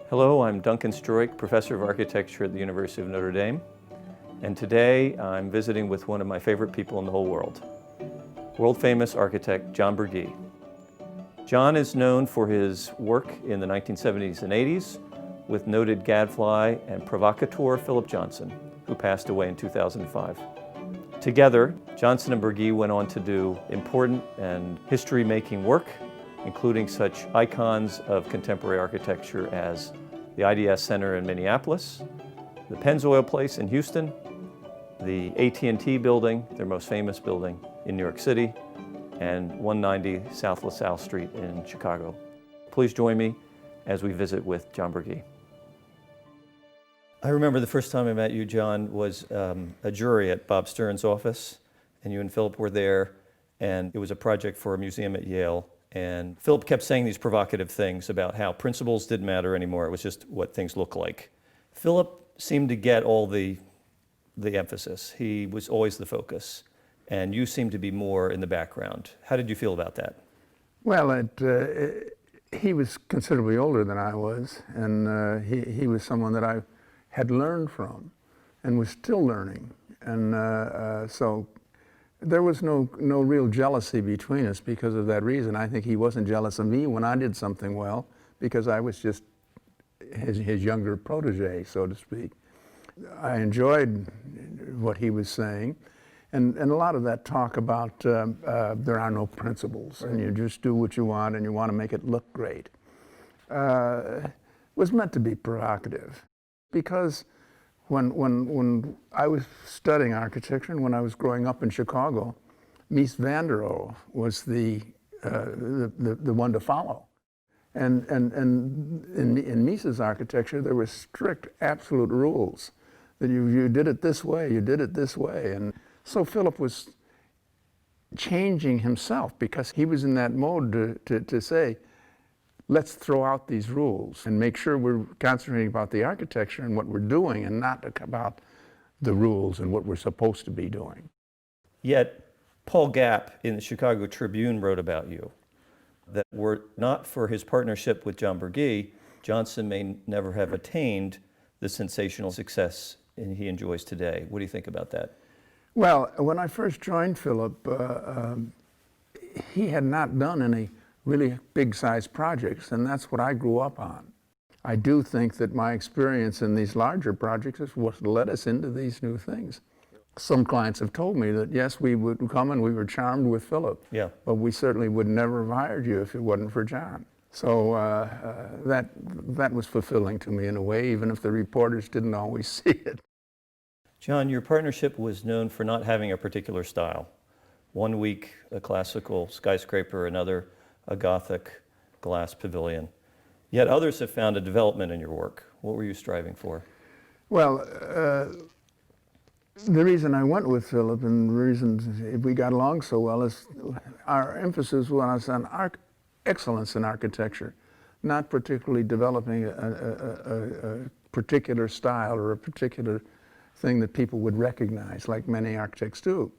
Hello, I'm Duncan Stroik, Professor of Architecture at the University of Notre Dame. And today I'm visiting with one of my favorite people in the whole world, world-famous architect John Burgee. John is known for his work in the 1970s and 80s with noted gadfly and provocateur Philip Johnson, who passed away in 2005. Together, Johnson and Burgee went on to do important and history-making work, including such icons of contemporary architecture as the IDS Center in Minneapolis, the PENNZOIL place in Houston, the AT&T building, their most famous building in New York City, and 190 South LaSalle Street in Chicago. Please join me as we visit with John Burgee. I remember the first time I met you, John, was a jury at Bob Stern's office, and you and Philip were there, and it was a project for a museum at Yale. And Philip kept saying these provocative things about how principles didn't matter anymore. It was just what things look like. Philip seemed to get all the emphasis. He was always the focus. And you seemed to be more in the background. How did you feel about that? Well, he was considerably older than I was. And he was someone that I had learned from and was still learning. And so there was no real jealousy between us because of that reason. I think he wasn't jealous of me when I did something well, because I was just his younger protege, so to speak. I enjoyed what he was saying, and a lot of that talk about there are no principles, and you just do what you want, and you want to make it look great, was meant to be provocative, because when I was studying architecture and when I was growing up in Chicago, Mies van der Rohe was the one to follow. And in Mies's architecture, there were strict, absolute rules that you did it this way, you did it this way. And so Philip was changing himself because he was in that mode to say, let's throw out these rules and make sure we're concentrating about the architecture and what we're doing and not about the rules and what we're supposed to be doing. Yet, Paul Gapp in the Chicago Tribune wrote about you, that were it not for his partnership with John Burgee, Johnson may never have attained the sensational success he enjoys today. What do you think about that? Well, when I first joined Philip, he had not done any really big-sized projects, and that's what I grew up on. I do think that my experience in these larger projects is what led us into these new things. Some clients have told me that, yes, we would come and we were charmed with Philip, yeah, but we certainly would never have hired you if it wasn't for John. So that was fulfilling to me in a way, even if the reporters didn't always see it. John, your partnership was known for not having a particular style. One week, a classical skyscraper, another a Gothic glass pavilion. Yet others have found a development in your work. What were you striving for? Well, the reason I went with Philip and the reason we got along so well is our emphasis was on excellence in architecture, not particularly developing a particular style or a particular thing that people would recognize, like many architects do.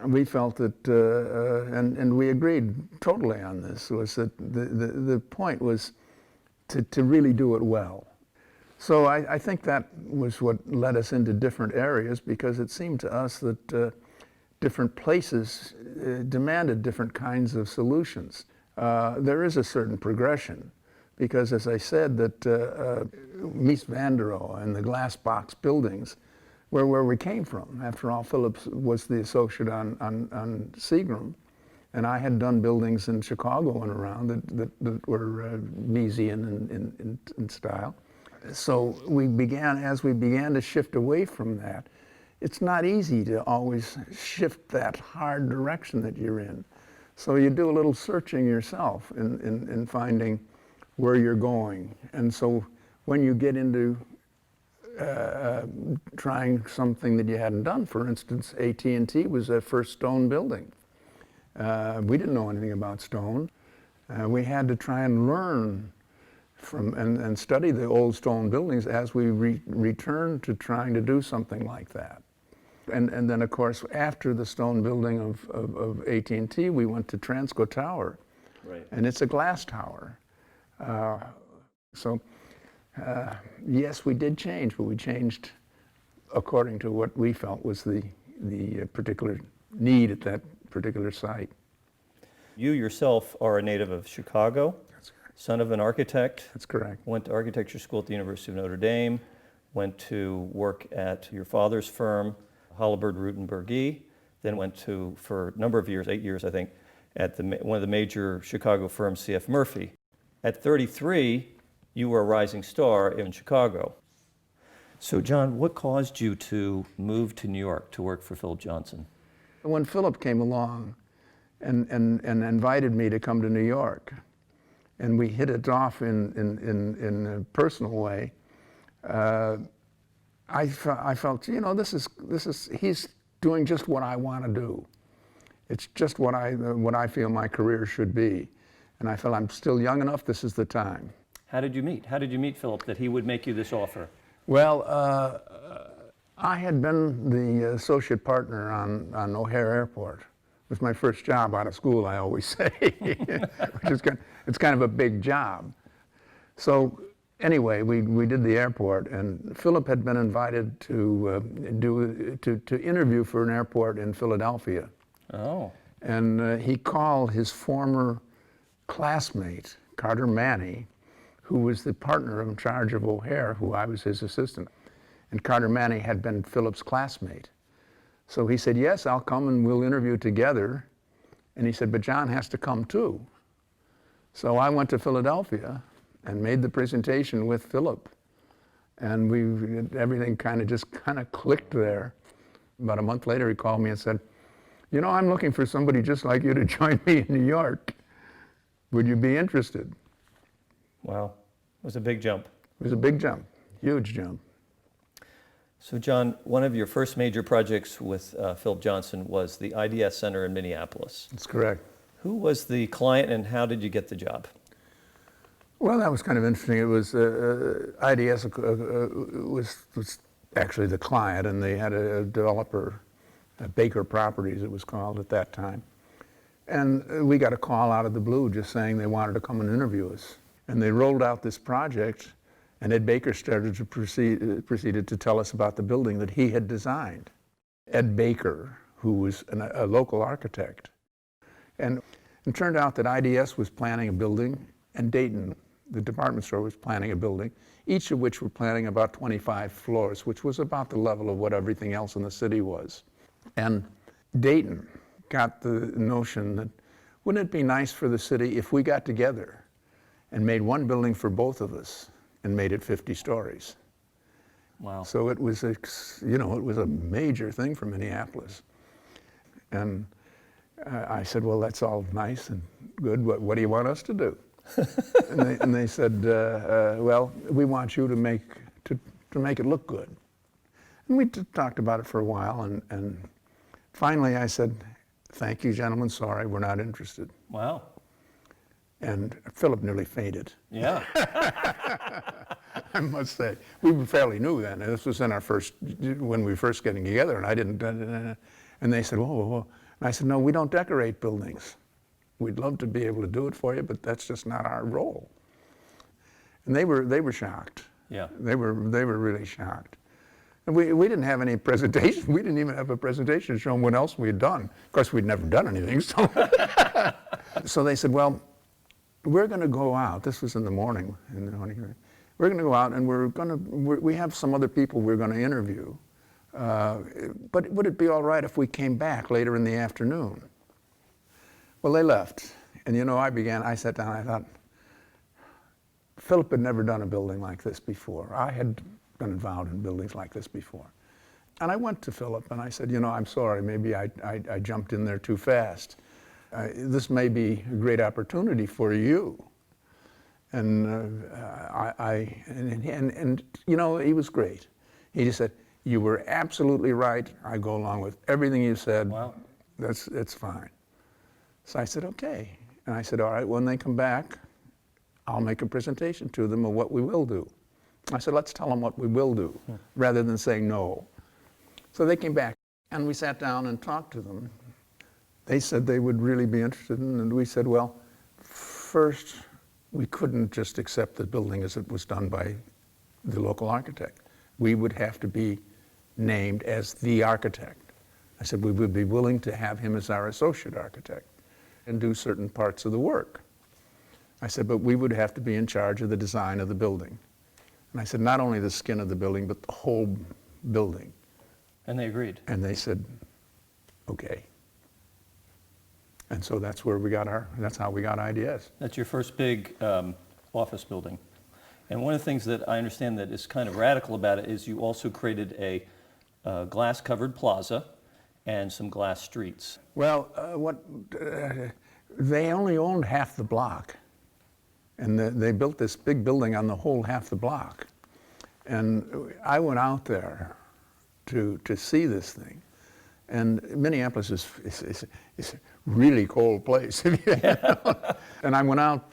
We felt that, and we agreed totally on this, was that the point was to really do it well. So I think that was what led us into different areas, because it seemed to us that different places demanded different kinds of solutions. There is a certain progression, because as I said, that Mies van der Rohe and the glass box buildings where we came from. After all, Philip was the associate on Seagram, and I had done buildings in Chicago and around that were Miesian in style. So as we began to shift away from that, it's not easy to always shift that hard direction that you're in. So you do a little searching yourself in finding where you're going. And so when you get into trying something that you hadn't done. For instance, AT&T was their first stone building. We didn't know anything about stone. We had to try and learn from and study the old stone buildings as we returned to trying to do something like that. And then, of course, after the stone building of AT&T, we went to TRANSCO Tower. Right. And it's a glass tower. So Yes, we did change, but we changed according to what we felt was the particular need at that particular site. You yourself are a native of Chicago, That's correct. son of an architect. That's correct. Went to architecture school at the University of Notre Dame, went to work at your father's firm, Halliburton, Root and Burgee, then went to, for a number of years, 8 years I think, at one of the major Chicago firms, C.F. Murphy. At 33, you were a rising star in Chicago. So John, what caused you to move to New York to work for Philip Johnson? When Philip came along and invited me to come to New York, and we hit it off in a personal way, I felt, you know, he's doing just what I want to do. It's just what I feel my career should be. And I felt I'm still young enough, this is the time. How did you meet? How did you meet Philip that he would make you this offer? Well, I had been the associate partner on O'Hare Airport. It was my first job out of school, I always say, which is it's kind of a big job. So anyway, we did the airport, and Philip had been invited to interview for an airport in Philadelphia. Oh. And he called his former classmate, Carter Manny, who was the partner in charge of O'Hare, who I was his assistant. And Carter Manny had been Philip's classmate. So he said, yes, I'll come and we'll interview together. And he said, but John has to come too. So I went to Philadelphia and made the presentation with Philip. And everything kind of clicked there. About a month later, he called me and said, you know, I'm looking for somebody just like you to join me in New York. Would you be interested? Wow, it was a big jump. It was a big jump, huge jump. So John, one of your first major projects with Philip Johnson was the IDS Center in Minneapolis. That's correct. Who was the client and how did you get the job? Well, that was kind of interesting. It was, IDS was actually the client, and they had a developer, Baker Properties it was called at that time. And we got a call out of the blue just saying they wanted to come and interview us. And they rolled out this project, and Ed Baker started to proceeded to tell us about the building that he had designed. Ed Baker, who was a local architect. And it turned out that IDS was planning a building, and Dayton, the department store, was planning a building, each of which were planning about 25 floors, which was about the level of what everything else in the city was. And Dayton got the notion that, wouldn't it be nice for the city if we got together and made one building for both of us and made it 50 stories? Wow. So it was, you know, it was a major thing for Minneapolis. And I said, well, that's all nice and good. What do you want us to do? and they said, well, we want you to make it look good. And we talked about it for a while, and finally I said, thank you, gentlemen, sorry, we're not interested. Wow. And Philip nearly fainted. Yeah. I must say. We were fairly new then. This was in when we were first getting together, and I didn't, and they said, whoa, whoa, whoa. And I said, no, we don't decorate buildings. We'd love to be able to do it for you, but that's just not our role. And they were shocked. Yeah. They were really shocked. And we didn't have any presentation. We didn't even have a presentation showing what else we had done. Of course, we'd never done anything. So they said, well, we're going to go out. This was in the morning. We're going to go out, and we have some other people we're going to interview. But would it be all right if we came back later in the afternoon? Well, they left. And you know, I sat down, I thought, Philip had never done a building like this before. I had been involved in buildings like this before. And I went to Philip and I said, you know, I'm sorry, maybe I jumped in there too fast. This may be a great opportunity for you. And you know, he was great. He just said, you were absolutely right. I go along with everything you said. Wow. It's fine. So I said, okay. And I said, all right, when they come back, I'll make a presentation to them of what we will do. I said, let's tell them what we will do, rather than saying no. So they came back, and we sat down and talked to them. They said they would really be interested in, and we said, well, first, we couldn't just accept the building as it was done by the local architect. We would have to be named as the architect. I said we would be willing to have him as our associate architect and do certain parts of the work. I said, but we would have to be in charge of the design of the building. And I said, not only the skin of the building, but the whole building. And they agreed. And they said, okay. And so that's where we got that's how we got IDS. That's your first big office building. And one of the things that I understand that is kind of radical about it is you also created a glass-covered plaza and some glass streets. Well, they only owned half the block. And they built this big building on the whole half the block. And I went out there to see this thing. And Minneapolis is a really cold place. And I went out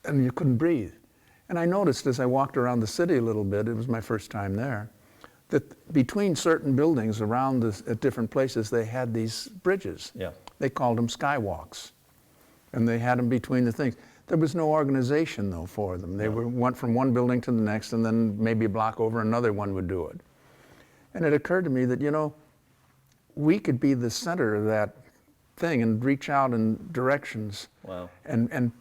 and you couldn't breathe. And I noticed as I walked around the city a little bit, it was my first time there, that between certain buildings around at different places, they had these bridges. Yeah. They called them skywalks. And they had them between the things. There was no organization, though, for them. They went from one building to the next, and then maybe a block over, another one would do it. And it occurred to me that, you know, we could be the center of that thing and reach out in directions. Wow. And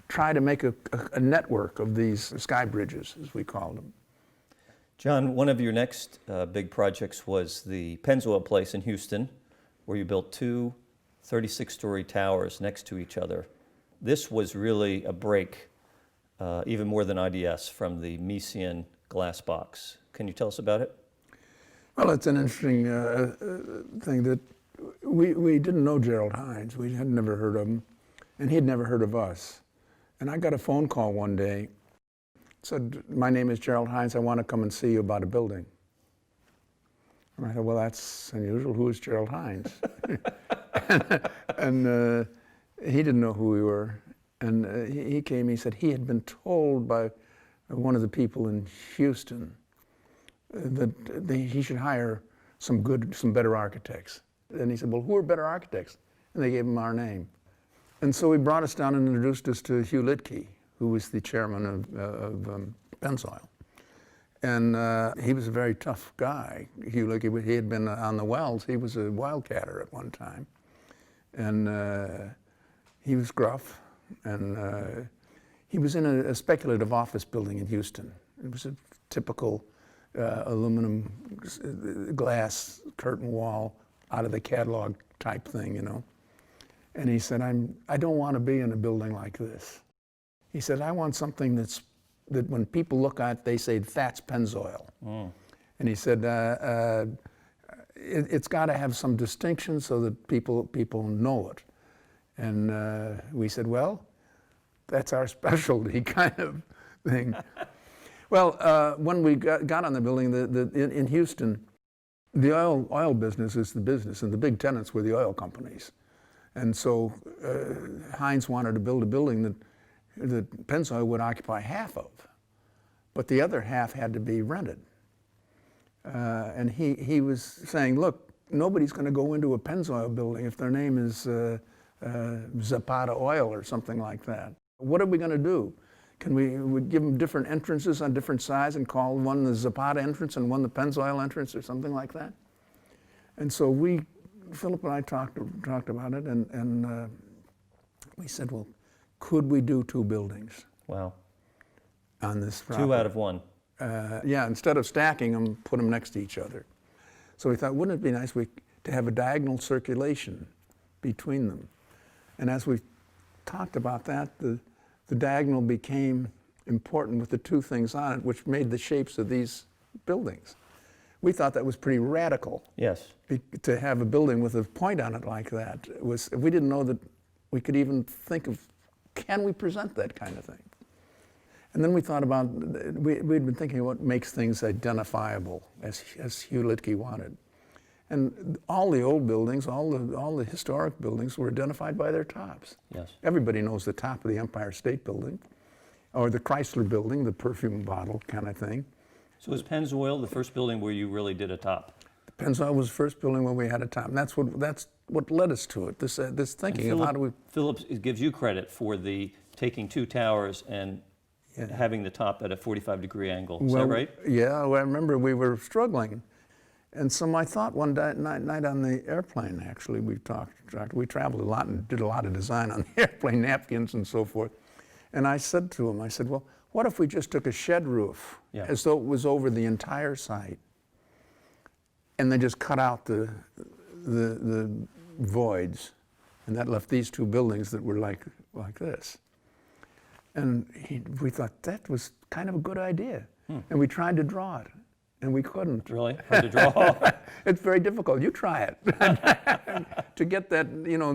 try to make a network of these sky bridges, as we called them. John, one of your next big projects was the PENNZOIL place in Houston, where you built two 36-story towers next to each other. This was really a break, even more than IDS, from the Miesian glass box. Can you tell us about it? Well, it's an interesting thing that we didn't know GERALD HINES. We had never heard of him, and he'd never heard of us. And I got a phone call one day. It said, my name is GERALD HINES. I want to come and see you about a building. And I thought, well, that's unusual. Who is GERALD HINES? and he didn't know who we were. And he came, he said he had been told by one of the people in Houston that he should hire some better architects. And he said, well, who are better architects? And they gave him our name. And so he brought us down and introduced us to HUGH LIEDKTE, who was the chairman of PENNZOIL. And he was a very tough guy. HUGH LIEDKTE, he had been on the wells. He was a wildcatter at one time. And he was gruff. And he was in a speculative office building in Houston. It was a typical aluminum glass curtain wall out of the catalog type thing, you know. And he said, I don't want to be in a building like this. He said, I want something that when people look at it, they say, that's PENNZOIL. Mm. And he said, it's got to have some distinction so that people know it. And we said, well, that's our specialty kind of thing. Well, when we got on the building, in Houston, the oil business is the business, and the big tenants were the oil companies. And so Hines wanted to build a building that PENNZOIL would occupy half of, but the other half had to be rented. And he was saying, look, nobody's going to go into a PENNZOIL building if their name is Zapata Oil or something like that. What are we going to do? Can we give them different entrances on different sides and call one the Zapata entrance and one the PENNZOIL entrance or something like that? And so Philip and I talked about it, and we said, well, could we do two buildings? Wow. On this property? Two out of one. Yeah, instead of stacking them, put them next to each other. So we thought, wouldn't it be nice to have a diagonal circulation between them? And as we talked about that, the diagonal became important with the two things on it, which made the shapes of these buildings. We thought that was pretty radical. Yes. To have a building with a point on it like that. We didn't know that we could even think of, can we present that kind of thing? And then we thought about, we'd been thinking what makes things identifiable, as HUGH LIEDKTE wanted. And all the old buildings, all the historic buildings were identified by their tops. Yes. Everybody knows the top of the Empire State Building, or the Chrysler Building, the perfume bottle kind of thing. So was PENNZOIL the first building where you really did a top? PENNZOIL was the first building where we had a top. And that's what led us to it, this thinking of how do we... Philip gives you credit for the taking two towers and having the top at a 45-degree angle. Is that right? Yeah, well, I remember we were struggling. And so my thought one night on the airplane, actually, we traveled a lot and did a lot of design on the airplane, napkins and so forth. And I said to him, I said, well, what if we just took a shed roof as though it was over the entire site and then just cut out the voids, and that left these two buildings that were like this. And we thought that was kind of a good idea. And we tried to draw it, and we couldn't. Really? Hard to draw? It's very difficult. You try it. To get that, you know,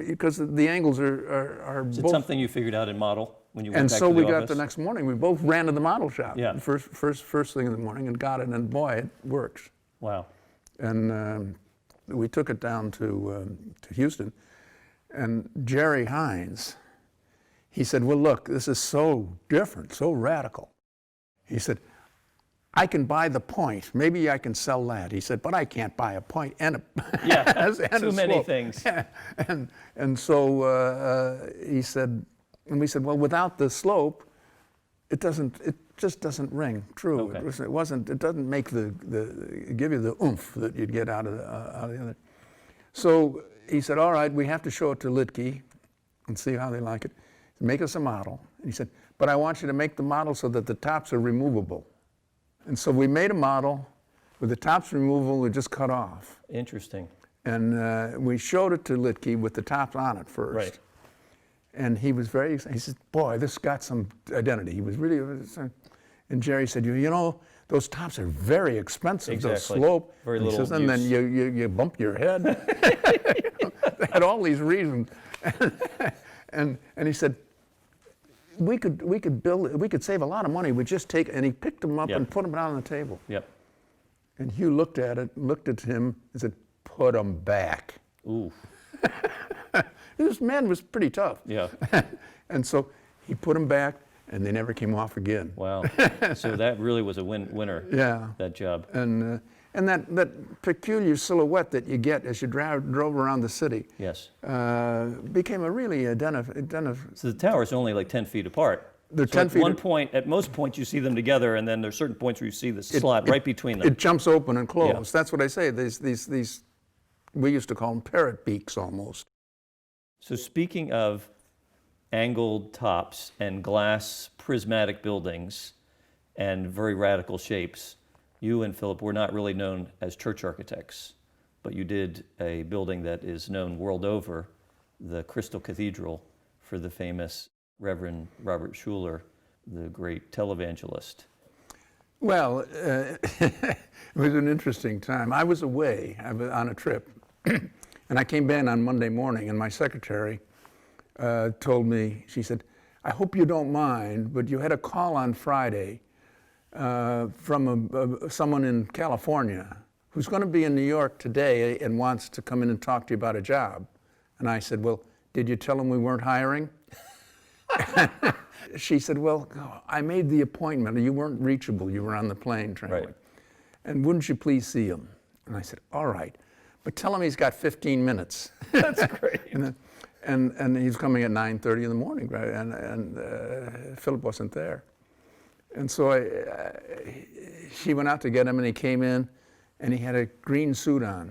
because the angles are Is both. it something you figured out in model when you went And back so to the we office? got the next morning. We both ran to the model shop. Yeah. First thing in the morning and got it, and boy, it works. Wow. And we took it down to Houston, and Jerry HINES, he said, well, look, this is so different, so radical. He said, I can buy the point. Maybe I can sell that. He said, but I can't buy a point and a too many things. Yeah. And so he said, and we said, well, without the slope, it just doesn't ring true. Okay. It doesn't make give you the oomph that you'd get out of the other. So he said, all right, we have to show it to LIEDKTE and see how they like it. Make us a model. And he said, but I want you to make the model so that the tops are removable. And so we made a model with the tops removable, we just cut off. Interesting. And we showed it to LIEDKTE with the tops on it first. Right. And he was very excited. He said, boy, this got some identity. He was really, and Jerry said, you know, those tops are very expensive. Exactly. The slope. Very and little he says, and then you bump your head. You know, they had all these reasons. And he said, we could save a lot of money. We just take, and he picked them up and put them down on the table. Yep. And Hugh looked at it, looked at him, and said, put them back. Ooh. This man was pretty tough. Yeah. And so he put them back, and they never came off again. Wow. So that really was a winner. Yeah. That job. And that peculiar silhouette that you get as you drove around the city. Yes. Became a really So the towers are only like 10 feet apart. They're so 10 at feet. one point, at most points, you see them together, and then there's certain points where you see the slot right between them. It jumps open and closed. Yeah. That's what I say. These, we used to call them parrot beaks almost. So speaking of angled tops and glass prismatic buildings and very radical shapes, you and Philip were not really known as church architects, but you did a building that is known world over, the Crystal Cathedral, for the famous Reverend Robert Schuller, the great televangelist. Well, it was an interesting time. I was away, I was on a trip, and I came in on Monday morning, and my secretary told me, she said, I hope you don't mind, but you had a call on Friday from someone in California who's going to be in New York today and wants to come in and talk to you about a job. And I said, well, did you tell him we weren't hiring? She said, well, I made the appointment. You weren't reachable. You were on the plane traveling. Right. And wouldn't you please see him? And I said, all right. But tell him he's got 15 minutes. That's great. And he's coming at 9:30 in the morning, right? And Philip wasn't there. And so she went out to get him, and he came in, and he had a green suit on.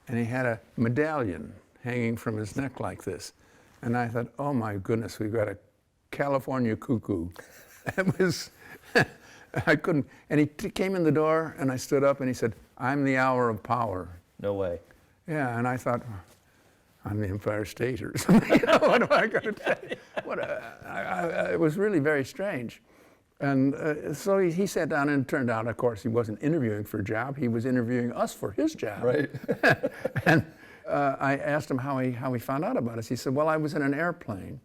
And he had a medallion hanging from his neck like this. And I thought, oh my goodness, we've got a California cuckoo. It was, I couldn't, and he came in the door, and I stood up, and he said, I'm the hour of power. No way. Yeah, and I thought, I'm the Empire State or something. You know, what am I going to say? It was really very strange. And so he sat down, and it turned out, of course, he wasn't interviewing for a job. He was interviewing us for his job. Right. And I asked him how he found out about us. He said, well, I was in an airplane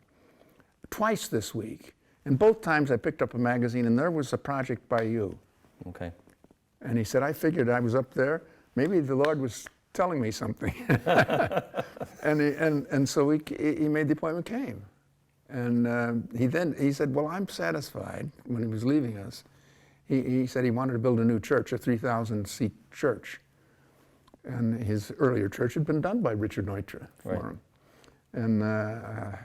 twice this week. And both times I picked up a magazine, and there was a project by you. Okay. And he said, I figured I was up there. Maybe the Lord was telling me something. and so he made the appointment, came. And he said, well, I'm satisfied when he was leaving us. He said he wanted to build a new church, a 3,000-seat church. And his earlier church had been done by Richard NEUTRA for him. And I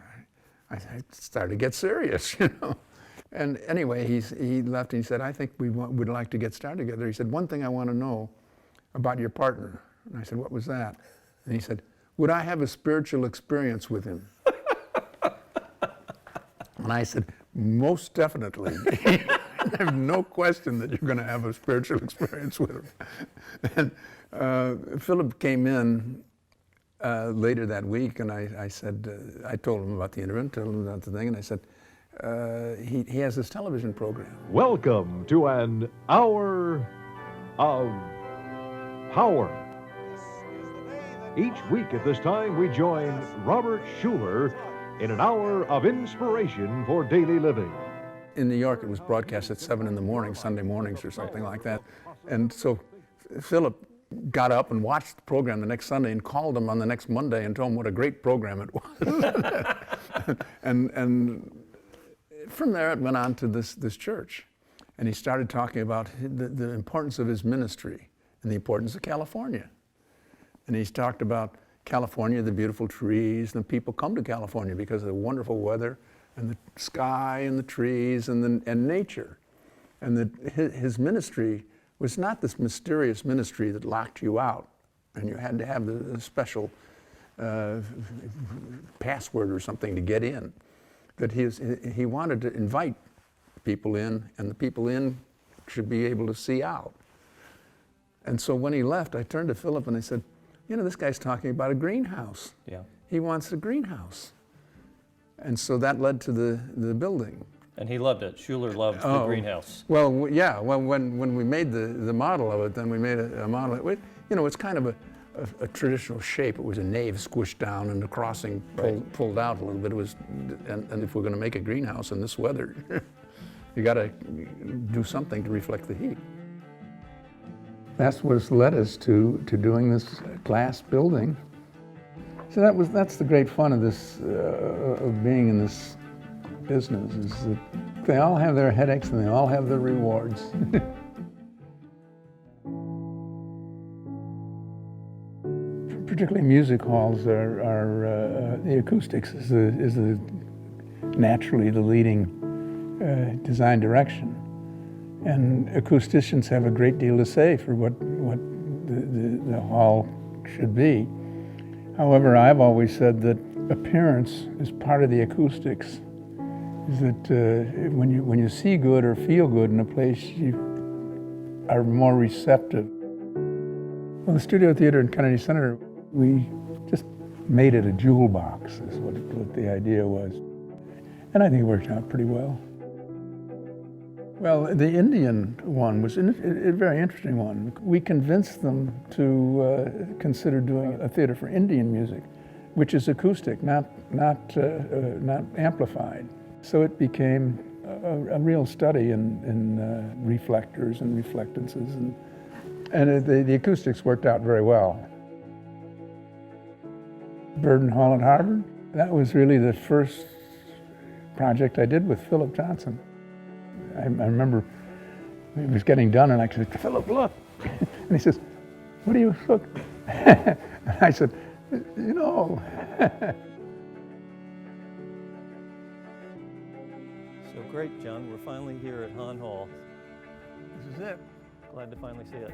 started to get serious, you know. And anyway, he left and he said, I think we would like to get started together. He said, one thing I want to know about your partner. And I said, what was that? And he said, would I have a spiritual experience with him? And I said, most definitely. I have no question that you're going to have a spiritual experience with him. And Philip came in later that week, and I said, I told him about the interview, told him about the thing, and I said, he has this television program. Welcome to an hour of power. Each week at this time, we join Robert Schuller in an hour of inspiration for daily living. In New York, it was broadcast at 7 in the morning, Sunday mornings or something like that. And so Philip got up and watched the program the next Sunday and called him on the next Monday and told him what a great program it was. and from there, it went on to this church. And he started talking about the importance of his ministry and the importance of California. And he's talked about California, the beautiful trees, and people come to California because of the wonderful weather and the sky and the trees and nature. And his ministry was not this mysterious ministry that locked you out and you had to have the special password or something to get in. That he wanted to invite people in, and the people in should be able to see out. And so when he left, I turned to Philip and I said, you know, this guy's talking about a greenhouse. Yeah. He wants a greenhouse. And so that led to the building. And he loved it. Schuller loved the greenhouse. Well, yeah, when we made the model of it, then we made a model. You know, it's kind of a traditional shape. It was a nave squished down and the crossing pulled out a little bit. It was, and if we're going to make a greenhouse in this weather, you got to do something to reflect the heat. That's what's led us to doing this glass building. So that's the great fun of this, of being in this business, is that they all have their headaches and they all have their rewards. Particularly music halls are the acoustics is naturally the leading design direction. And acousticians have a great deal to say for what the hall should be. However, I've always said that appearance is part of the acoustics. Is that when you see good or feel good in a place, you are more receptive. Well, the Studio Theater in Kennedy Center, we just made it a jewel box, is what the idea was. And I think it worked out pretty well. Well, the Indian one was a very interesting one. We convinced them to consider doing a theater for Indian music, which is acoustic, not amplified. So it became a real study in reflectors and reflectances, and the acoustics worked out very well. Burden Hall at Harvard, that was really the first project I did with Philip Johnson. I remember it was getting done, and I said, Philip, look. And he says, what do you look? And I said, you know. So great, John. We're finally here at Hahn Hall. This is it. Glad to finally see it.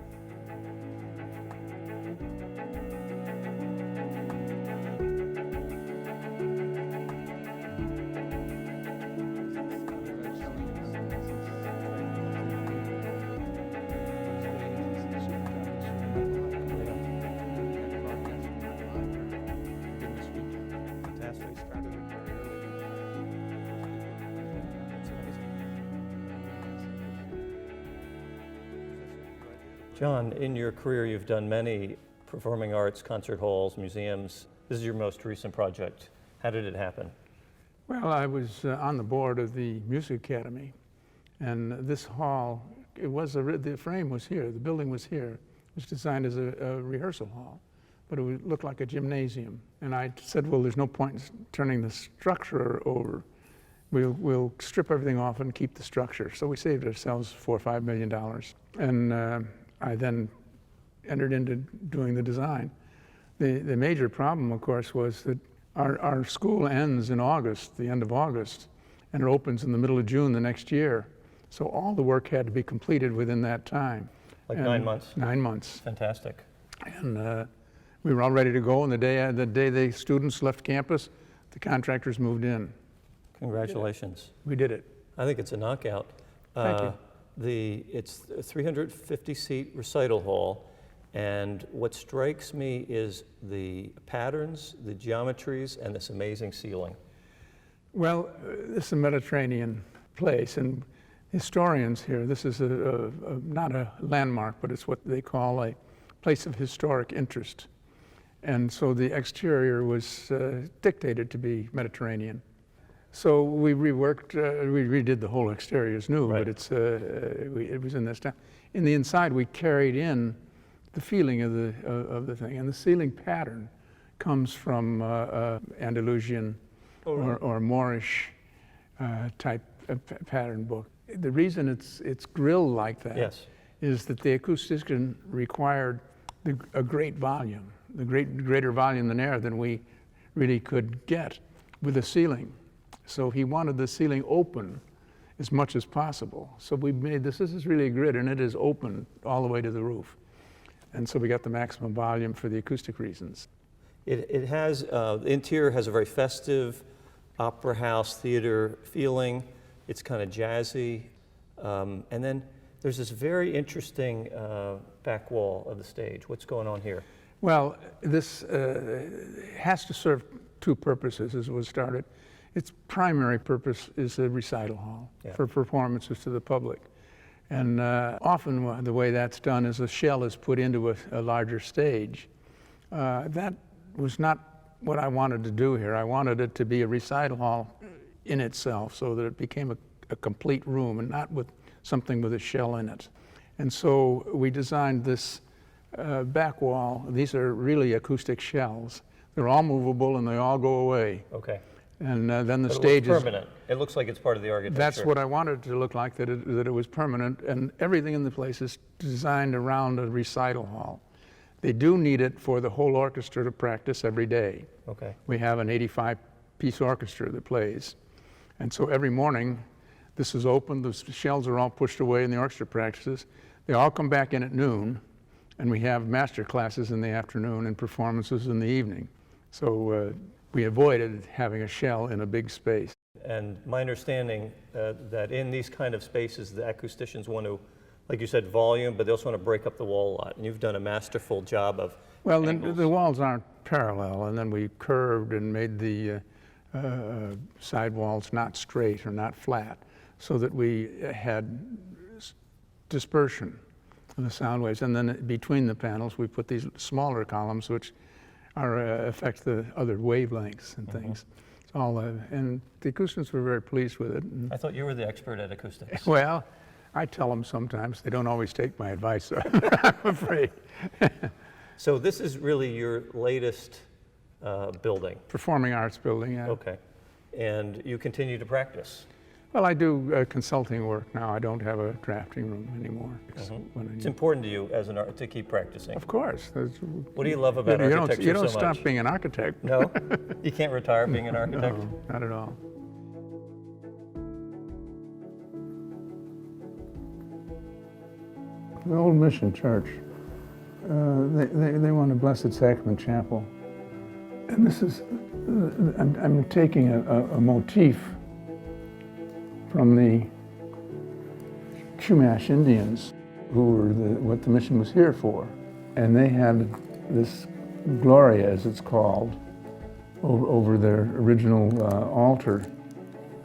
John, in your career, you've done many performing arts, concert halls, museums. This is your most recent project. How did it happen? Well, I was on the board of the Music Academy, and this hall, the frame was here, the building was here. It was designed as a rehearsal hall, but it would look like a gymnasium. And I said, well, there's no point in turning the structure over. We'll strip everything off and keep the structure. So we saved ourselves $4 or $5 million. And I then entered into doing the design. The major problem, of course, was that our school ends in August, the end of August, and it opens in the middle of June the next year. So all the work had to be completed within that time. Like 9 months? 9 months. Fantastic. And we were all ready to go, and the day the students left campus, the contractors moved in. Congratulations. We did it. I think it's a knockout. Thank you. It's a 350-seat recital hall, and what strikes me is the patterns, the geometries, and this amazing ceiling. Well, this is a Mediterranean place, and historians here, this is not a landmark, but it's what they call a place of historic interest. And so the exterior was dictated to be Mediterranean. So we reworked, we redid the whole exterior as new, Right. but it was in this time. In the inside, we carried in the feeling of the thing, and the ceiling pattern comes from Andalusian or Moorish type pattern book. The reason it's grilled like that Yes. is that the acoustician required a great volume, greater volume than air than we really could get with the ceiling. So he wanted the ceiling open as much as possible. So we made this is really a grid, and it is open all the way to the roof. And so we got the maximum volume for the acoustic reasons. It has, the interior has a very festive opera house theater feeling. It's kind of jazzy. And then there's this very interesting back wall of the stage. What's going on here? Well, this has to serve two purposes as it was started. Its primary purpose is a recital hall for performances to the public. And often the way that's done is a shell is put into a larger stage. That was not what I wanted to do here. I wanted it to be a recital hall in itself so that it became a complete room and not with something with a shell in it. And so we designed this back wall. These are really acoustic shells. They're all movable and they all go away. Okay. And then the But stage it looks permanent. It looks like it's part of the architecture. That's what I wanted it to look like, that it was permanent, and everything in the place is designed around a recital hall. They do need it for the whole orchestra to practice every day. Okay. We have an 85-piece orchestra that plays. And so every morning, this is open, the shells are all pushed away in the orchestra practices. They all come back in at noon, and we have master classes in the afternoon and performances in the evening. So we avoided having a shell in a big space. And my understanding that in these kind of spaces, the acousticians want to, like you said, volume, but they also want to break up the wall a lot. And you've done a masterful job of Well, angles. the walls aren't parallel, and then we curved and made the side walls not straight or not flat, so that we had dispersion of the sound waves. And then between the panels, we put these smaller columns, which affect the other wavelengths and things. It's all, and the acoustics were very pleased with it. I thought you were the expert at acoustics. Well, I tell them sometimes. They don't always take my advice, I'm afraid. So this is really your latest building. Performing arts building, yeah. Okay. And you continue to practice. Well, I do consulting work now. I don't have a drafting room anymore. It's important to you as an to keep practicing. Of course. What do you love about architecture You don't so stop much? being an architect. No? You can't retire being an architect? No, not at all. The old mission church, they want a Blessed Sacrament chapel. And this is, I'm taking a motif from the Chumash Indians, who were what the mission was here for. And they had this Gloria, as it's called, over their original altar.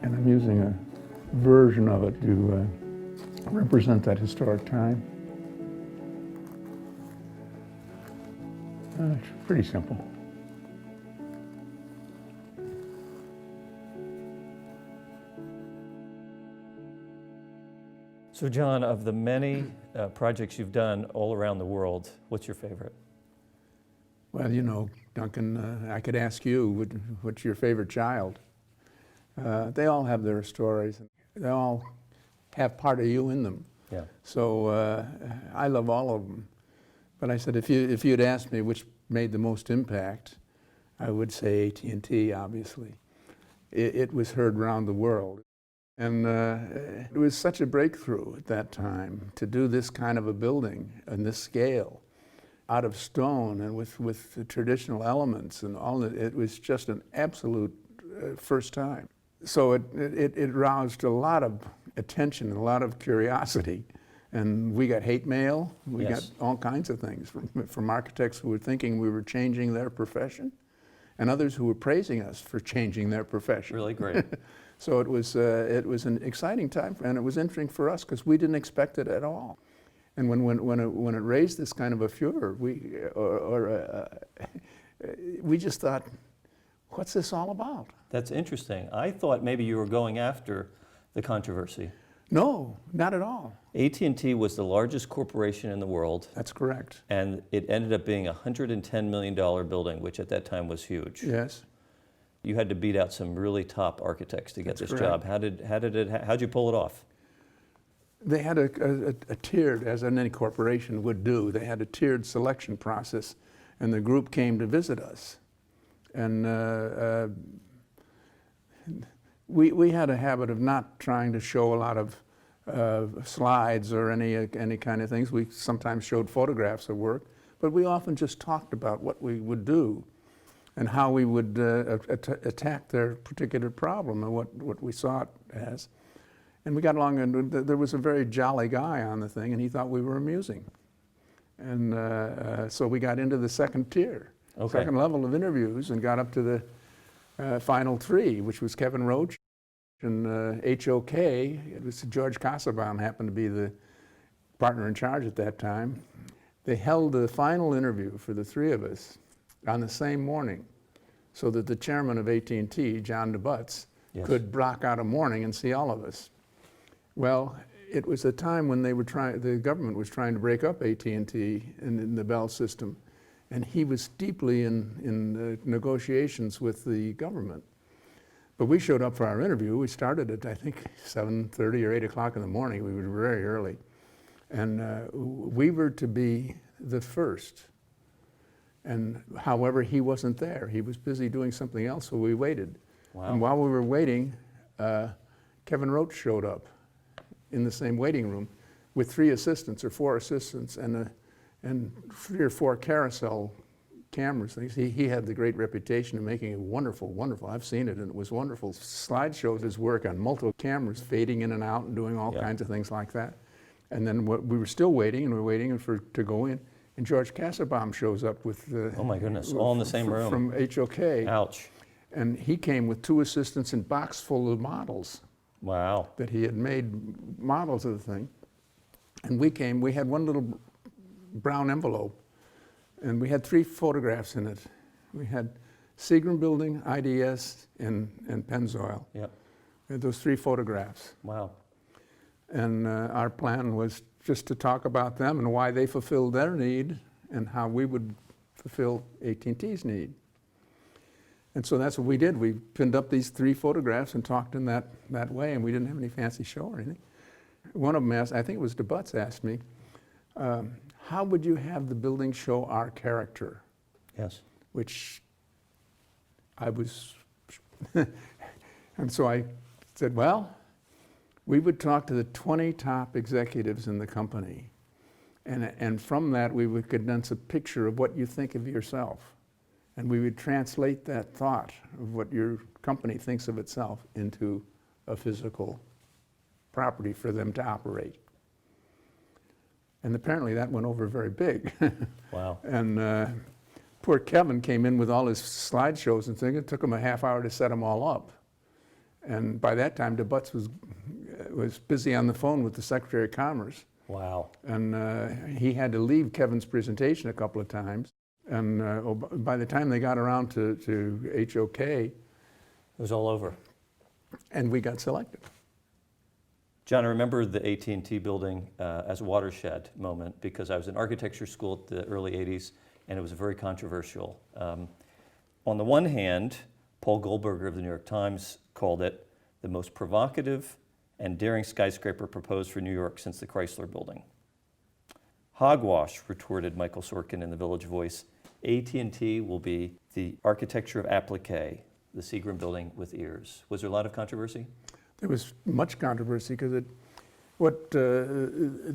And I'm using a version of it to represent that historic time. It's pretty simple. So John, of the many projects you've done all around the world, what's your favorite? Well, you know, Duncan, I could ask you, what's your favorite child? They all have their stories. They all have part of you in them. Yeah. So I love all of them. But I said, if you'd asked me which made the most impact, I would say AT&T, obviously. It was heard around the world. And it was such a breakthrough at that time to do this kind of a building on this scale, out of stone and with the traditional elements and all that. It was just an absolute first time. So it roused a lot of attention and a lot of curiosity. And we got hate mail, we Yes. got all kinds of things from architects who were thinking we were changing their profession, and others who were praising us for changing their profession. Really great. So it was an exciting time, and it was interesting for us because we didn't expect it at all. And when it raised this kind of a furor, we just thought, what's this all about? That's interesting. I thought maybe you were going after the controversy. No, not at all. AT&T was the largest corporation in the world, That's correct. and it ended up being a $110 million building, which at that time was huge. Yes. You had to beat out some really top architects to get That's this correct. job. How'd you pull it off? They had a tiered, as any corporation would do, they had a tiered selection process, and the group came to visit us. And we had a habit of not trying to show a lot of slides or any kind of things. We sometimes showed photographs of work, but we often just talked about what we would do and how we would attack their particular problem and what we saw it as. And we got along, and there was a very jolly guy on the thing, and he thought we were amusing. And so we got into the second tier, Okay. second level of interviews, and got up to the final three, which was Kevin Roach and HOK. It was George Kassabaum, happened to be the partner in charge at that time. They held the final interview for the three of us on the same morning, so that the chairman of AT&T, John DeButz, Yes. could block out a morning and see all of us. Well, it was a time when the government was trying to break up AT&T in the Bell system, and he was deeply in negotiations with the government. But we showed up for our interview. We started at, I think, 7:30 or 8 o'clock in the morning. We were very early. And we were to be the first. And however, he wasn't there. He was busy doing something else, so we waited. Wow. And while we were waiting, Kevin Roach showed up in the same waiting room with 3 assistants or 4 assistants and 3 or 4 carousel cameras things. He had the great reputation of making it wonderful, I've seen it, and it was wonderful. Slideshows of his work on multiple cameras, fading in and out and doing all kinds of things like that. And then we were still waiting, and we were waiting to go in. And George Kassabaum shows up with Oh my goodness, all in the same room. From HOK. Ouch. And he came with 2 assistants and box full of models Wow. that he had made models of the thing. And we had one little brown envelope, and we had 3 photographs in it. We had Seagram Building, IDS, and PENNZOIL. Yep. We had those 3 photographs. Wow. And our plan was just to talk about them and why they fulfilled their need and how we would fulfill AT&T's need. And so that's what we did. We pinned up these 3 photographs and talked in that way, and we didn't have any fancy show or anything. One of them asked, I think it was DeButz asked me, how would you have the building show our character? Yes. Which I was, and so I said, well, we would talk to the 20 top executives in the company, and from that we would condense a picture of what you think of yourself. And we would translate that thought of what your company thinks of itself into a physical property for them to operate. And apparently that went over very big. Wow. And poor Kevin came in with all his slideshows and things. It took him a half hour to set them all up. And by that time, DeButz was busy on the phone with the Secretary of Commerce. Wow. And he had to leave Kevin's presentation a couple of times. And by the time they got around to HOK, It was all over. and we got selected. John, I remember the AT&T building as a watershed moment because I was in architecture school at the early 80s, and it was very controversial. On the one hand, Paul Goldberger of the New York Times called it the most provocative and daring skyscraper proposed for New York since the Chrysler Building. Hogwash, retorted Michael Sorkin in the Village Voice, AT&T will be the architecture of applique, the Seagram Building with ears. Was there a lot of controversy? There was much controversy because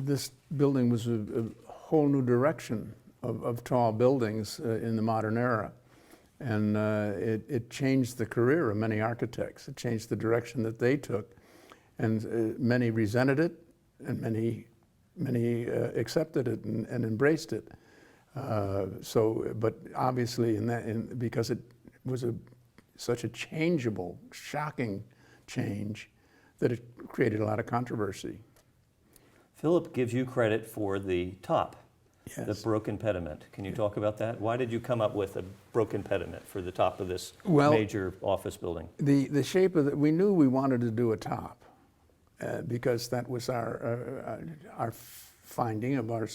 this building was a whole new direction of tall buildings in the modern era. And it changed the career of many architects. It changed the direction that they took. And many resented it, and many accepted it and embraced it. But obviously, because it was such a changeable, shocking change, that it created a lot of controversy. Philip gives you credit for the top, Yes. the broken pediment. Can you talk about that? Why did you come up with a broken pediment for the top of this major office building? The shape of we knew we wanted to do a top because that was our finding of our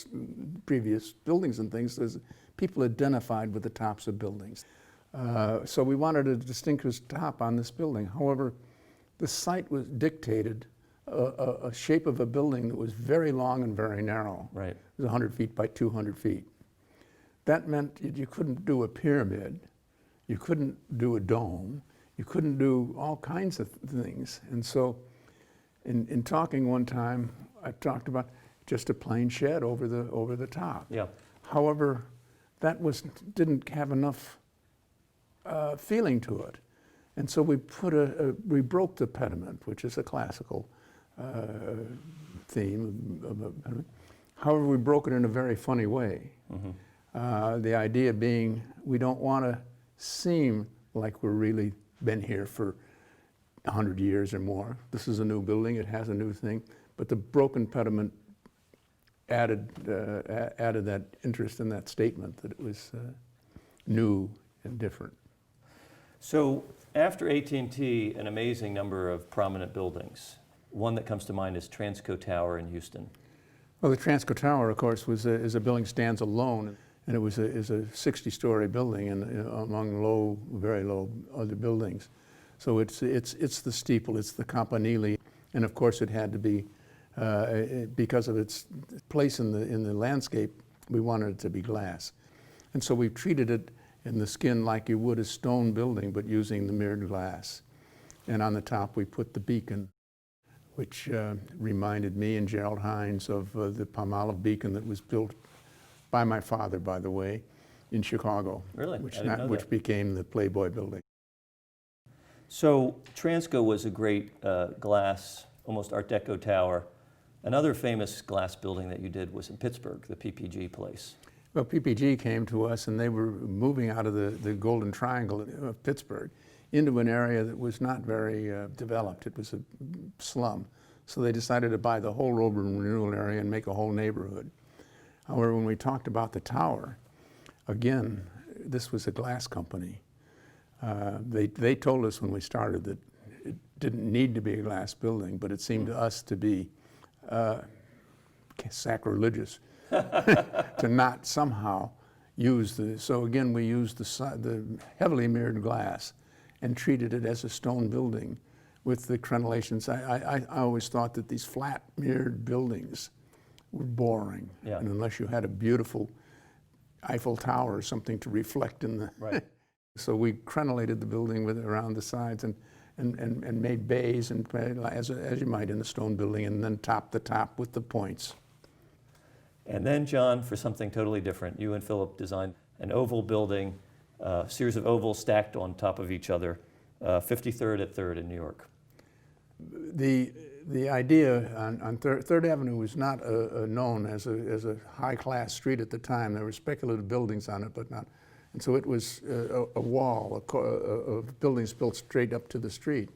previous buildings and things, is people identified with the tops of buildings. So we wanted a distinguished top on this building. However, the site was dictated a shape of a building that was very long and very narrow. Right. It was 100 feet by 200 feet. That meant you couldn't do a pyramid, you couldn't do a dome, you couldn't do all kinds of things. And so in talking one time, I talked about just a plain shed over the top. Yeah. However, that didn't have enough feeling to it. And so we broke the pediment, which is a classical theme of a pediment. However, we broke it in a very funny way. Mm-hmm. The idea being, we don't want to seem like we're really been here for 100 years or more. This is a new building, it has a new thing, but the broken pediment added that interest in that statement, that it was new and different. So after AT&T, an amazing number of prominent buildings. One that comes to mind is TRANSCO Tower in Houston. Well, the TRANSCO Tower, of course, is a building stands alone, and it is a 60-story building and among very low other buildings. So it's the steeple, it's the campanile, and of course it had to be because of its place in the landscape. We wanted it to be glass, and so we treated it in the skin like you would a stone building, but using the mirrored glass. And on the top we put the beacon, which reminded me and GERALD HINES of the Palmolive beacon that was built by my father, by the way, in Chicago. Really? Which became the Playboy building. So TRANSCO was a great glass, almost Art Deco tower. Another famous glass building that you did was in Pittsburgh, the PPG place. Well, PPG came to us, and they were moving out of the Golden Triangle of Pittsburgh into an area that was not very developed. It was a slum. So they decided to buy the whole urban renewal area and make a whole neighborhood. However, when we talked about the tower, again, this was a glass company. They told us when we started that it didn't need to be a glass building, but it seemed to us to be sacrilegious to not somehow use so again, we used the heavily mirrored glass and treated it as a stone building with the crenellations. I always thought that these flat mirrored buildings were boring. Yeah. And unless you had a beautiful Eiffel Tower or something to reflect in the... Right. So we crenellated the building around the sides and made bays, and as you might in a stone building, and then topped the top with the points. And then, John, for something totally different, you and Philip designed an oval building, a series of ovals stacked on top of each other, 53rd at 3rd in New York. The idea on 3rd Avenue was not known as a high-class street at the time. There were speculative buildings on it, but not. And so it was a wall of buildings built straight up to the street.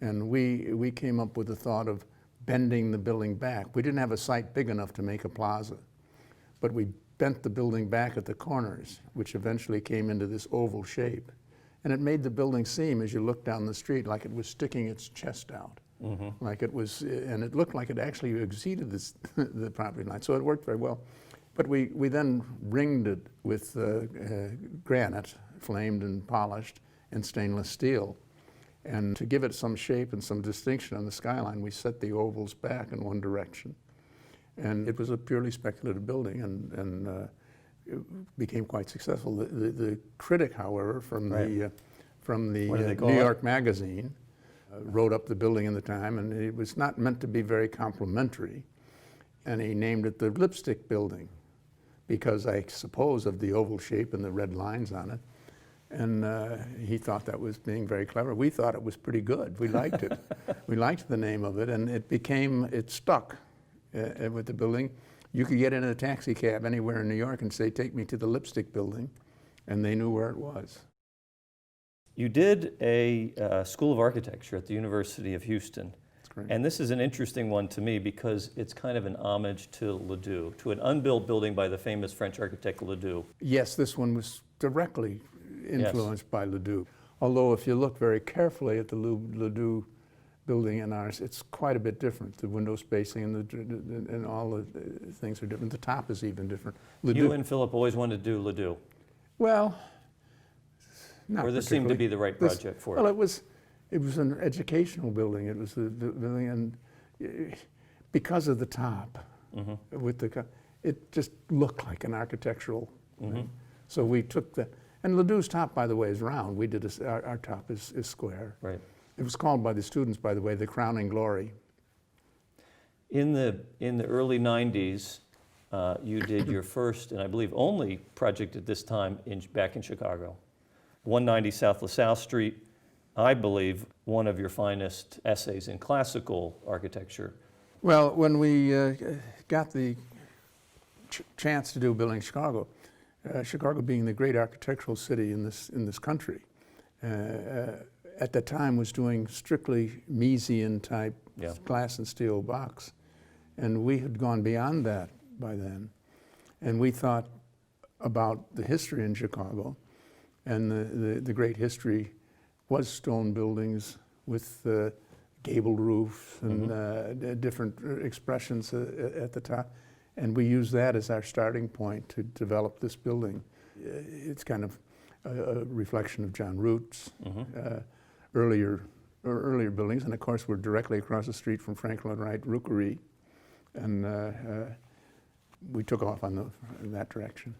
And we came up with the thought of bending the building back. We didn't have a site big enough to make a plaza, but we bent the building back at the corners, which eventually came into this oval shape. And it made the building seem, as you looked down the street, like it was sticking its chest out. Mm-hmm. Like it was, and it looked like it actually exceeded the property line. So it worked very well. But we then ringed it with granite, flamed and polished, and stainless steel. And to give it some shape and some distinction on the skyline, we set the ovals back in one direction. And it was a purely speculative building, and it became quite successful. The critic, however, from the New York Magazine wrote up the building in the time, and it was not meant to be very complimentary. And he named it the Lipstick Building because I suppose of the oval shape and the red lines on it. And he thought that was being very clever. We thought it was pretty good. We liked it. We liked the name of it, and it stuck with the building. You could get in a taxi cab anywhere in New York and say, take me to the Lipstick Building, and they knew where it was. You did a School of Architecture at the University of Houston. And this is an interesting one to me because it's kind of an homage to Ledoux, to an unbuilt building by the famous French architect Ledoux. Yes, this one was directly influenced by Ledoux. Although if you look very carefully at the Ledoux building and ours, it's quite a bit different. The window spacing and all the things are different. The top is even different. Ledoux, You and Philip always wanted to do Ledoux. Well, not Or this seemed to be the right project for it. Well, it was an educational building. It was the building, and because of the top, it just looked like an architectural thing. So we took that. And Ledoux's top, by the way, is round. We did our top is square. Right. It was called by the students, by the way, the crowning glory. In the early 90s, you did your first, and I believe only project at this time back in Chicago. 190 South LaSalle Street, I believe one of your finest essays in classical architecture. Well, when we got the chance to do building Chicago, Chicago being the great architectural city in this country, at the time was doing strictly Miesian type glass and steel box. And we had gone beyond that by then. And we thought about the history in Chicago, and the great history was stone buildings with gabled roofs and different expressions at the top. And we used that as our starting point to develop this building. It's kind of a reflection of John Root's earlier buildings. And of course, we're directly across the street from Franklin Wright Rookery. And we took off in that direction.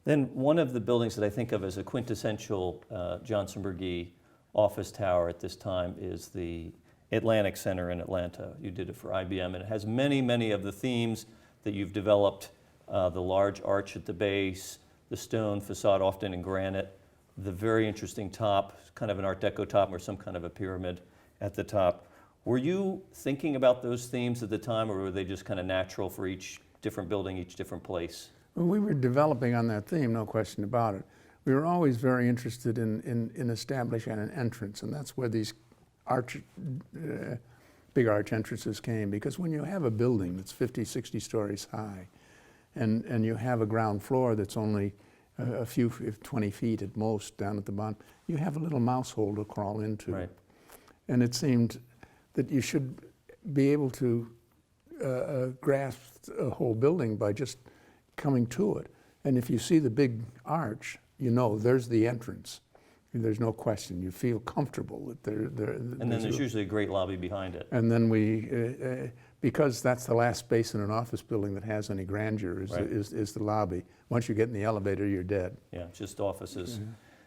Then one of the buildings that I think of as a quintessential Johnson Burgee office tower at this time is the Atlantic Center in Atlanta. You did it for IBM, and it has many, many of the themes that you've developed, the large arch at the base, the stone facade often in granite, the very interesting top, kind of an Art Deco top or some kind of a pyramid at the top. Were you thinking about those themes at the time, or were they just kind of natural for each different building, each different place? Well, we were developing on that theme, no question about it. We were always very interested in establishing an entrance, and that's where these big arch entrances came, because when you have a building that's 50, 60 stories high, and you have a ground floor that's only a few, 20 feet at most down at the bottom, you have a little mouse hole to crawl into. Right. And it seemed that you should be able to grasp a whole building by just coming to it. And if you see the big arch, you know there's the entrance. There's no question. You feel comfortable that and then there's usually a great lobby behind it. And then we, because that's the last space in an office building that has any grandeur is the lobby. Once you get in the elevator, you're dead. Yeah, just offices.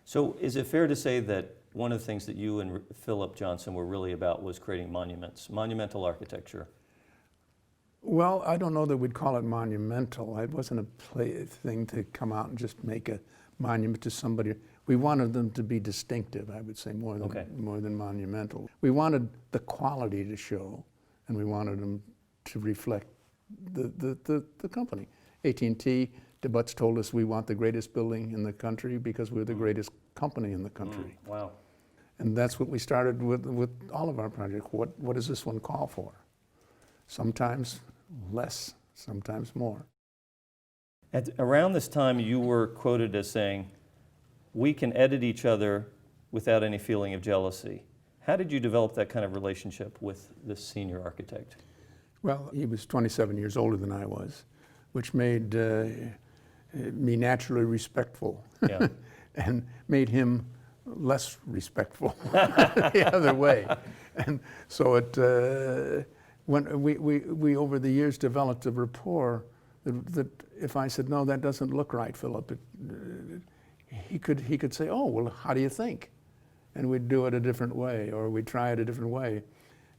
So is it fair to say that one of the things that you and Philip Johnson were really about was creating monuments, monumental architecture? Well, I don't know that we'd call it monumental. It wasn't a thing to come out and just make a monument to somebody. We wanted them to be distinctive, I would say, more than monumental. We wanted the quality to show, and we wanted them to reflect the company. AT&T, DeButts told us we want the greatest building in the country because we're the greatest company in the country. Wow. And that's what we started with all of our projects. What does this one call for? Sometimes less, sometimes more. Around this time, you were quoted as saying, "We can edit each other without any feeling of jealousy." How did you develop that kind of relationship with this senior architect? Well, he was 27 years older than I was, which made me naturally respectful and made him less respectful the other way. And so when we over the years developed a rapport that if I said, no, that doesn't look right, Philip, he could say, oh, well, how do you think? and we'd do it a different way, or we'd try it a different way.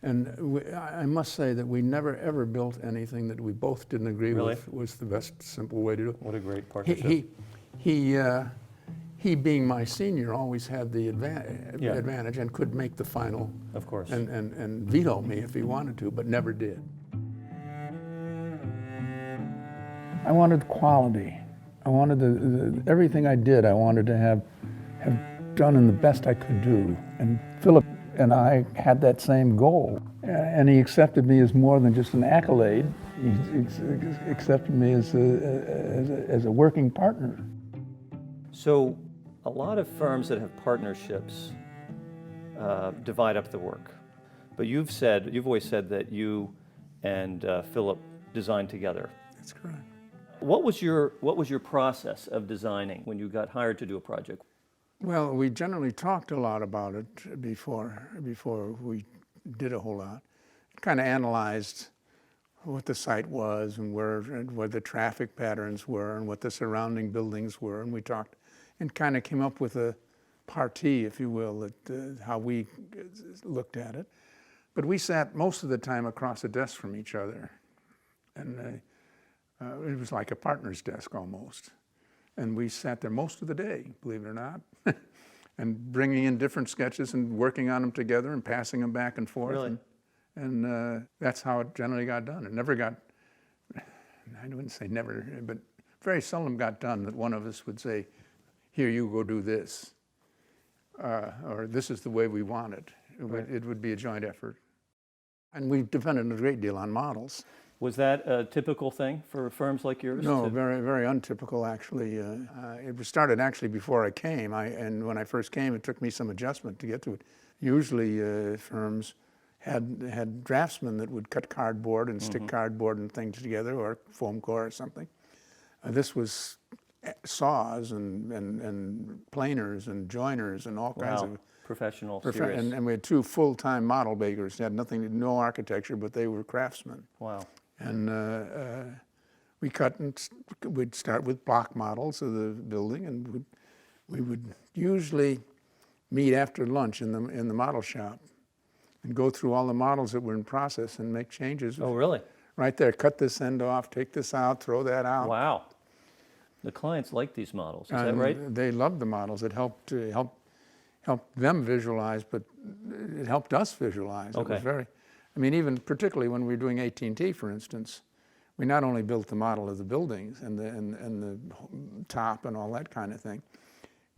And I must say that we never ever built anything that we both didn't agree with was the best simple way to do it. What a great partnership. He being my senior always had the advantage and could make the final, of course, and veto me if he wanted to, but never did. I wanted quality. I wanted everything I did, I wanted to have done in the best I could do. And Philip and I had that same goal. And he accepted me as more than just an accolade. He accepted me as a working partner. So a lot of firms that have partnerships divide up the work. But you've always said that you and Philip designed together. That's correct. What was your process of designing when you got hired to do a project? Well, we generally talked a lot about it before we did a whole lot. Kind of analyzed what the site was and where the traffic patterns were and what the surrounding buildings were, and we talked and kind of came up with a partie, if you will, how we looked at it. But we sat most of the time across the desk from each other, and it was like a partner's desk almost. And we sat there most of the day, believe it or not, and bringing in different sketches and working on them together and passing them back and forth. Really? And that's how it generally got done. It never got, I wouldn't say never, but very seldom got done that one of us would say, here, you go do this, or this is the way we want it. It would be a joint effort. And we depended a great deal on models. Was that a typical thing for firms like yours? No, very, very untypical, actually. It started actually before I came, and when I first came, it took me some adjustment to get to it. Usually firms had draftsmen that would cut cardboard and stick cardboard and things together, or foam core or something. This was saws and planers and joiners and all kinds of professional, and we had 2 full-time model makers. They had no architecture, but they were craftsmen. Wow. And we cut and we'd start with block models of the building, and we would usually meet after lunch in the model shop and go through all the models that were in process and make changes. Oh, really? Right there, cut this end off, take this out, throw that out. Wow. The clients like these models, is that right? They loved the models. It helped them visualize, but it helped us visualize. Okay. It was I mean, even particularly when we were doing AT&T, for instance, we not only built the model of the buildings and the top and all that kind of thing,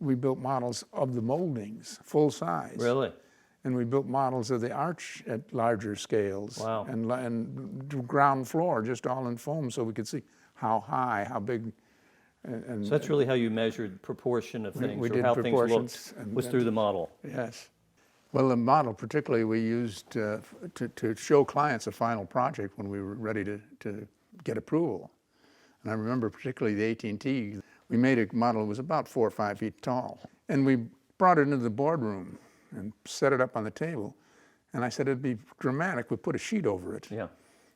we built models of the moldings, full size. Really? And we built models of the arch at larger scales. Wow. And ground floor, just all in foam, so we could see how high, how big. So that's really how you measured proportion of things, we or did how things proportions looked, was through the model. Yes. Well, the model particularly we used to show clients a final project when we were ready to get approval. And I remember particularly the AT&T, we made a model that was about 4 or 5 feet tall. And we brought it into the boardroom and set it up on the table. And I said it'd be dramatic, we put a sheet over it. Yeah.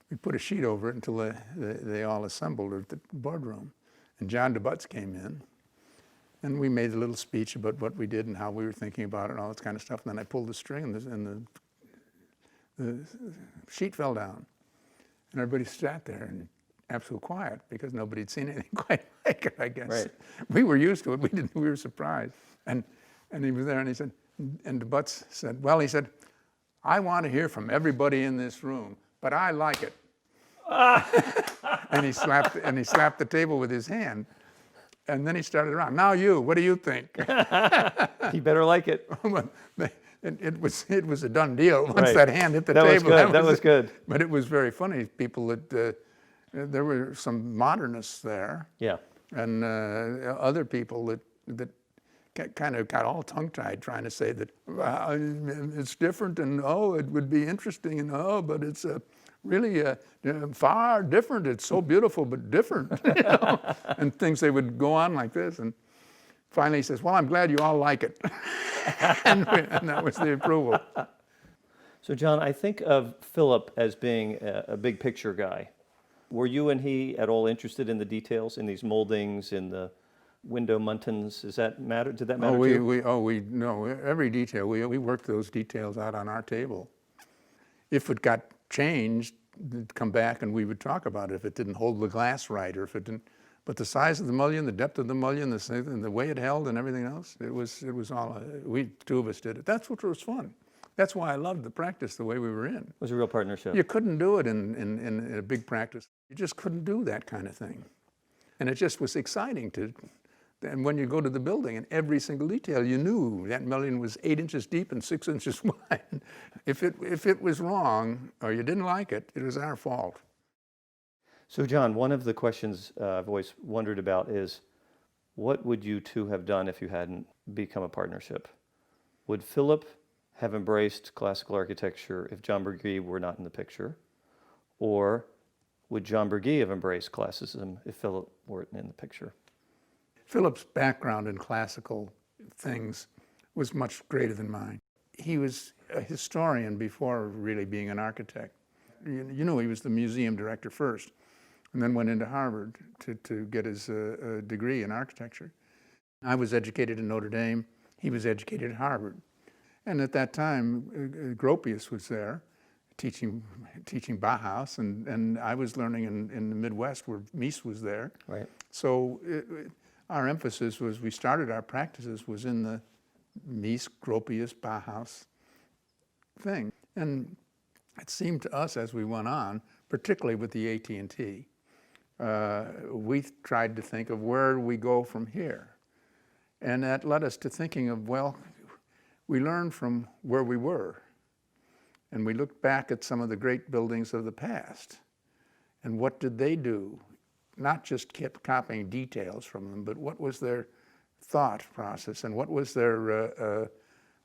We put a sheet over it until they all assembled at the boardroom. And John DeButz came in, and we made a little speech about what we did and how we were thinking about it and all this kind of stuff. And then I pulled the string, and the sheet fell down. And everybody sat there in absolute quiet because nobody had seen anything quite like it, I guess. Right. We were used to it. We were surprised. And he was there, and he said, and DeButz said, well, he said, I want to hear from everybody in this room, but I like it. And he slapped the table with his hand, and then he started around. Now you, what do you think? He better like it. It was a done deal once Right. that hand hit the That was table. good. That was good. But it was very funny. People there were some modernists there, Yeah. and other people that kind of got all tongue-tied trying to say that it's different, and it would be interesting, and but it's really far different. It's so beautiful, but different, you know? And things, they would go on like this, and finally he says, well, I'm glad you all like it. and that was the approval. So John, I think of Philip as being a big picture guy. Were you and he at all interested in the details, in these moldings, in the window muntins, does that matter? Did that matter to you? We no, every detail, we worked those details out on our table. If it got changed, it'd come back and we would talk about it if it didn't hold the glass right, or if it didn't. But the size of the mullion, the depth of the mullion, the way it held and everything else, it was all, two of us did it. That's what was fun. That's why I loved the practice the way we were in. It was a real partnership. You couldn't do it in a big practice. You just couldn't do that kind of thing. And it just was exciting and when you go to the building and every single detail, you knew that mullion was 8 inches deep and 6 inches wide. If it was wrong or you didn't like it, it was our fault. So John, one of the questions I've always wondered about is, what would you two have done if you hadn't become a partnership? Would Philip have embraced classical architecture if John Burgee were not in the picture? Or would John Burgee have embraced classicism if Philip weren't in the picture? Philip's background in classical things was much greater than mine. He was a historian before really being an architect. You know, he was the museum director first, and then went into Harvard to get his degree in architecture. I was educated in Notre Dame. He was educated at Harvard. And at that time, Gropius was there teaching Bauhaus, and I was learning in the Midwest where MIES was there. Right. So our emphasis was, we started our practices was in the MIES, Gropius, Bauhaus thing. And it seemed to us as we went on, particularly with the AT&T, we tried to think of where we go from here. And that led us to thinking of, well, we learned from where we were. And we looked back at some of the great buildings of the past. And what did they do? Not just kept copying details from them, but what was their thought process and what was their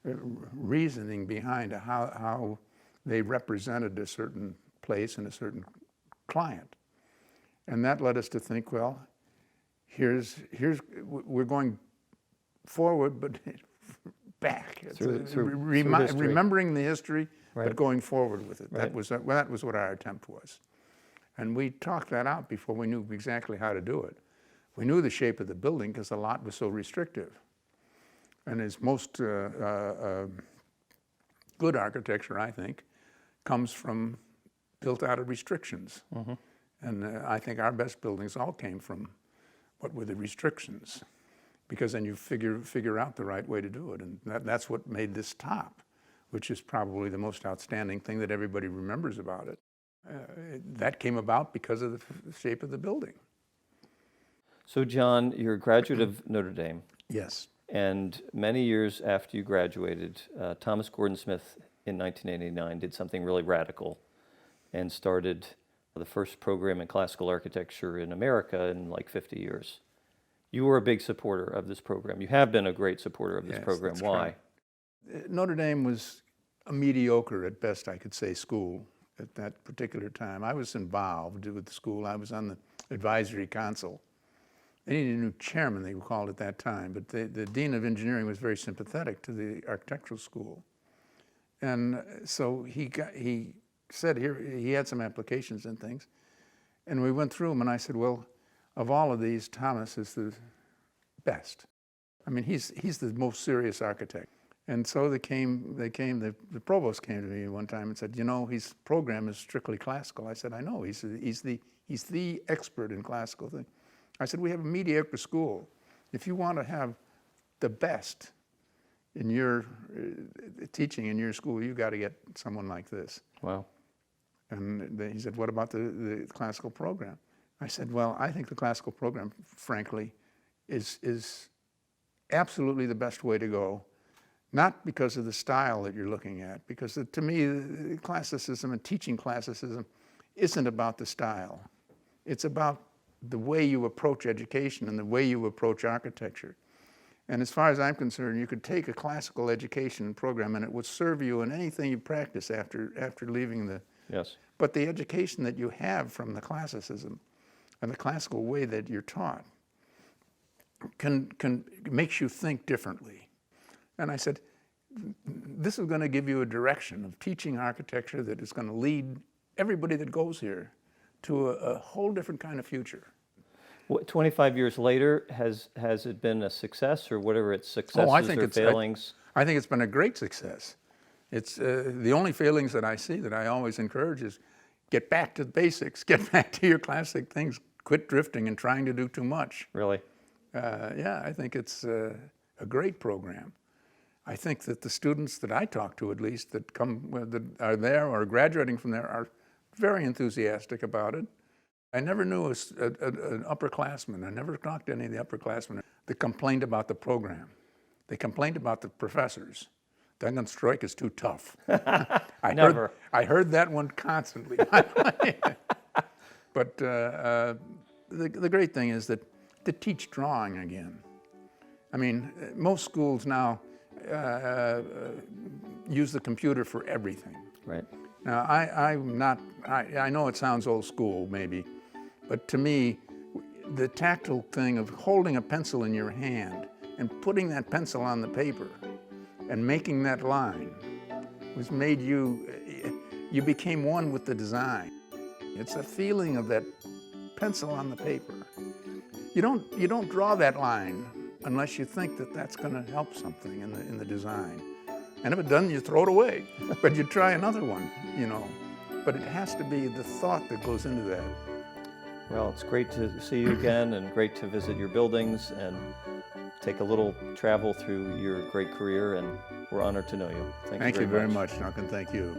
reasoning behind how they represented a certain place and a certain client. And that led us to think, well, we're going forward, but back. Remembering the history, right, but going forward with it. Right. That was what our attempt was. And we talked that out before we knew exactly how to do it. We knew the shape of the building because the lot was so restrictive. And as most good architecture, I think, comes from built out of restrictions. Mm-hmm. And I think our best buildings all came from what were the restrictions, because then you figure out the right way to do it. And that's what made this top, which is probably the most outstanding thing that everybody remembers about it. That came about because of the shape of the building. So John, you're a graduate of Notre Dame. Yes. And many years after you graduated, Thomas Gordon Smith in 1989 did something really radical and started the first program in classical architecture in America in like 50 years. You were a big supporter of this program. You have been a great supporter of this program. Why? Correct. Notre Dame was a mediocre, at best I could say, school at that particular time. I was involved with the school. I was on the advisory council. They needed a new chairman, they were called at that time, but the dean of engineering was very sympathetic to the architectural school. And so he said he had some applications and things, and we went through them, and I said, well, of all of these, Thomas is the best. I mean, he's the most serious architect. And so the provost came to me one time and said, you know, his program is strictly classical. I said, I know, he's the expert in classical thing. I said, we have a mediocre school. If you want to have the best in your teaching in your school, you got to get someone like this. Wow. And he said, what about the classical program? I said, well, I think the classical program, frankly, is absolutely the best way to go. Not because of the style that you're looking at, because to me, classicism and teaching classicism isn't about the style. It's about the way you approach education and the way you approach architecture. And as far as I'm concerned, you could take a classical education program and it would serve you in anything you practice after leaving the... Yes. But the education that you have from the classicism and the classical way that you're taught makes you think differently. And I said, this is going to give you a direction of teaching architecture that is going to lead everybody that goes here to a whole different kind of future. What, 25 years later, has it been a success, or whatever its successes or failings? I think it's been a great success. It's the only failings that I see that I always encourage is get back to the basics, get back to your classic things, quit drifting and trying to do too much. Really? Yeah, I think it's a great program. I think that the students that I talk to, at least, that are there or graduating from there, are very enthusiastic about it. I never knew an upperclassman. I never talked to any of the upperclassmen that complained about the program. They complained about the professors. Duncan Stroik is too tough. I heard that one constantly. But the great thing is that to teach drawing again. I mean, most schools now use the computer for everything. Right. Now, I know it sounds old school maybe, but to me, the tactile thing of holding a pencil in your hand and putting that pencil on the paper and making that line made you became one with the design. It's a feeling of that pencil on the paper. You don't draw that line unless you think that that's going to help something in the design. And if it doesn't, you throw it away. But you try another one, you know. But it has to be the thought that goes into that. Well, it's great to see you again, and great to visit your buildings and take a little travel through your great career, and we're honored to know you. Thank you very much, Duncan. Thank you.